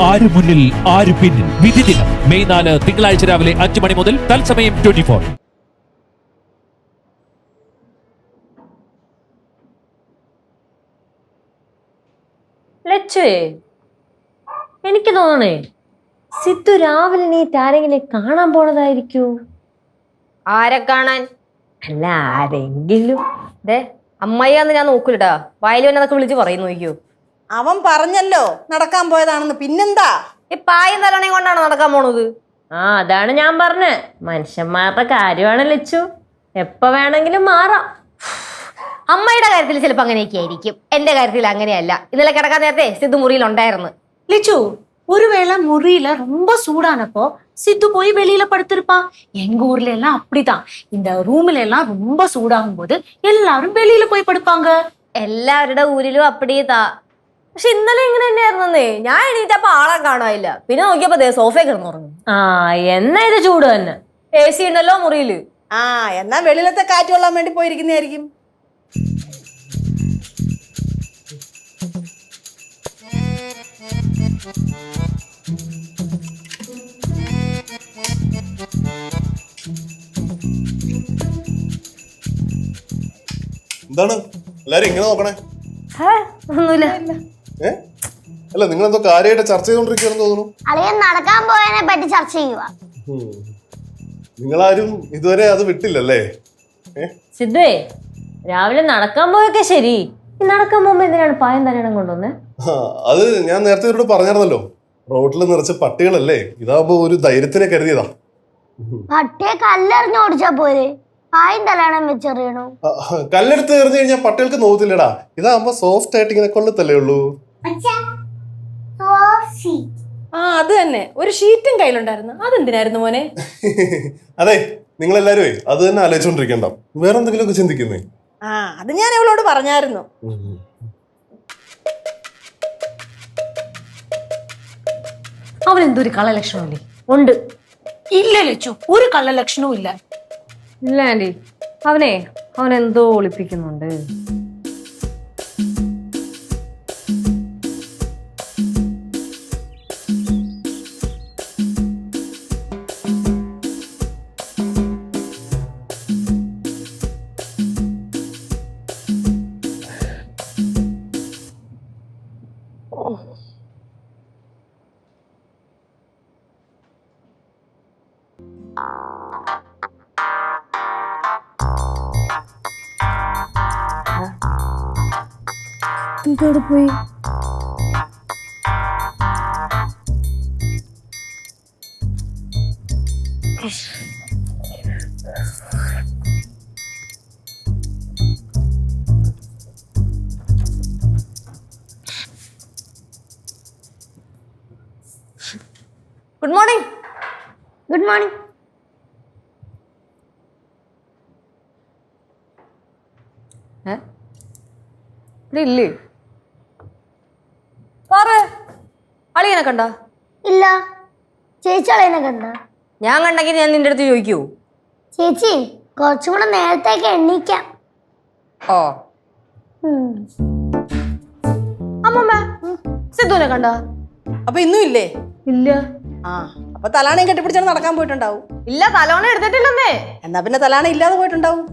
ആര് മുന്നിൽ ആര് പിന്നിൽ വിധി ദിനം മെയ് 4 തിങ്കളാഴ്ച രാവിലെ 5 മണി മുതൽ തത്സമയം 24. ലച്ചുവേ, എനിക്ക് തോന്നണേ സിദ്ധു രാവിലെ നീറ്റ് ആരെങ്കിലും കാണാൻ പോണതായിരിക്കൂ. ആരെ കാണാൻ? അല്ല, ആരെങ്കിലും. അമ്മയ്യാന്ന് ഞാൻ നോക്കൂലട്ടാ. വയലു എന്നൊക്കെ വിളിച്ച് പറയുന്നു. നോക്കിയോ, അവൻ പറഞ്ഞല്ലോ നടക്കാൻ പോയതാണെന്ന്. പിന്നെന്താ ഈ പായും തലണയും കൊണ്ടാണ് നടക്കാൻ പോണത്? അതാണ് ഞാൻ പറഞ്ഞത്. മനുഷ്യന്മാരുടെ കാര്യമാണ് ലച്ചു, എപ്പ വേണമെങ്കിലും മാറാം. അമ്മയുടെ കാര്യത്തിൽ ചിലപ്പോൾ അങ്ങനെയൊക്കെ ആയിരിക്കും, എന്റെ കാര്യത്തിൽ അങ്ങനെയല്ല. ഇന്നലെ കിടക്കാൻ നേരത്തെ സിദ്ധു മുറിയിൽ ഉണ്ടായിരുന്നു. லிச்சு ஒருவேளை முறியில ரொம்ப சூடானப்போ சித்து போய் வெளியில படுத்திருப்பான். எங்க ஊர்ல எல்லாம் அப்படிதான். இந்த ரூம்ல எல்லாம் ரொம்ப சூடாகும் போது எல்லாரும் வெளியில போய் படுப்பாங்க. എല്ലാവരുടെ ഊരിലും അപ്പടിയതാ. പക്ഷെ ഇന്നലെ ഇങ്ങനെ തന്നെയായിരുന്നേ. ഞാൻ എണീറ്റപ്പോ ആളെ കാണാനില്ല. പിന്നെ നോക്കിയപ്പോ സോഫയെ കിടന്നുറങ്ങും. എന്നാ ഇത് ചൂട് തന്നെ. AC ഉണ്ടല്ലോ മുറിയില്. എന്നാ വെളിയിലത്തെ കാറ്റ് കൊള്ളാൻ വേണ്ടി പോയിരിക്കുന്നതായിരിക്കും. എന്താണ് എല്ലാരും ഇങ്ങനെ നോക്കണേ? ഒന്നുമില്ല. അല്ല, നിങ്ങൾ എന്തോ കാര്യമായിട്ട് ചർച്ച ചെയ്തോണ്ടിരിക്കുകയാണെന്ന് തോന്നുന്നു. അളിയൻ നടക്കാൻ പോയതിനെ പറ്റി ചർച്ച ചെയ്യുക. നിങ്ങളാരും ഇതുവരെ അത് വിട്ടില്ലല്ലേ? സിദ്ധുവേ, രാവിലെ നടക്കാൻ പോയൊക്കെ ശരി, നടക്കാൻ പോകുമ്പോ എന്തിനാണ് പായം തലയിണം കൊണ്ടുവന്നേ? അത് ഞാൻ നേരത്തെ ഇവരോട് പറഞ്ഞായിരുന്നല്ലോ, റോഡിൽ നിറച്ച് പട്ടികളല്ലേ, ഇതാകുമ്പോ ഒരു ധൈര്യത്തിനെ കരുതിയതാ. പട്ടിയെ കല്ലെറിഞ്ഞ് ഓടിച്ചാ പോരെ, പായും തലയണം വെച്ചെറിയണോ? കല്ലെടുത്ത് എറിഞ്ഞു കഴിഞ്ഞാൽ പട്ടികൾക്ക് നോക്കത്തില്ലടാ. ഇതാകുമ്പോ സോഫ്റ്റ് ആയിട്ട് ഇങ്ങനെ കൊള്ളത്തല്ലേ ഉള്ളൂ. അത് തന്നെ. ഒരു ഷീറ്റും കയ്യിലുണ്ടായിരുന്നു. അതെന്തിനായിരുന്നു മോനെ? അതെ, നിങ്ങളെല്ലാരും അത് തന്നെ ആലോചിച്ചോണ്ടിരിക്കണ്ട, വേറെ എന്തെങ്കിലും ഒക്കെ ചിന്തിക്കുന്നേ. അത് ഞാൻ അവളോട് പറഞ്ഞായിരുന്നു. അവൻ എന്തൊരു കളലക്ഷണമല്ലേ? ഉണ്ട്. இல்ல லிச்சு, ஒரு கள்ள லட்சணம் இல்ல. ഇല്ല ആന്റി, അവൻ എന്തോ ഒളിപ്പിക്കുന്നുണ്ട്. ഇതോടെ പോയി. Good morning. Good morning. ഇല്ലേ അളിയനെ കണ്ട? ഇല്ല. ചേച്ചി അളിയനെ കണ്ട? ഞാൻ കണ്ടെങ്കിൽ ഞാൻ നിന്റെ അടുത്ത് ചോദിക്കൂ? ചേച്ചി കുറച്ചും കൂടെ നേരത്തേക്ക് എണ്ണീക്കാം. അമ്മമ്മ സിദ്ധുവിനെ കണ്ട? അപ്പൊ ഇന്നും ഇല്ലേ? ഇല്ല. അപ്പൊ തലാണയും കെട്ടിപ്പിടിച്ചാണ് നടക്കാൻ പോയിട്ടുണ്ടാവും. ഇല്ല, തലോണ എടുത്തിട്ടില്ലെന്നേ. എന്നാ പിന്നെ തലാണ ഇല്ലാതെ പോയിട്ടുണ്ടാവും.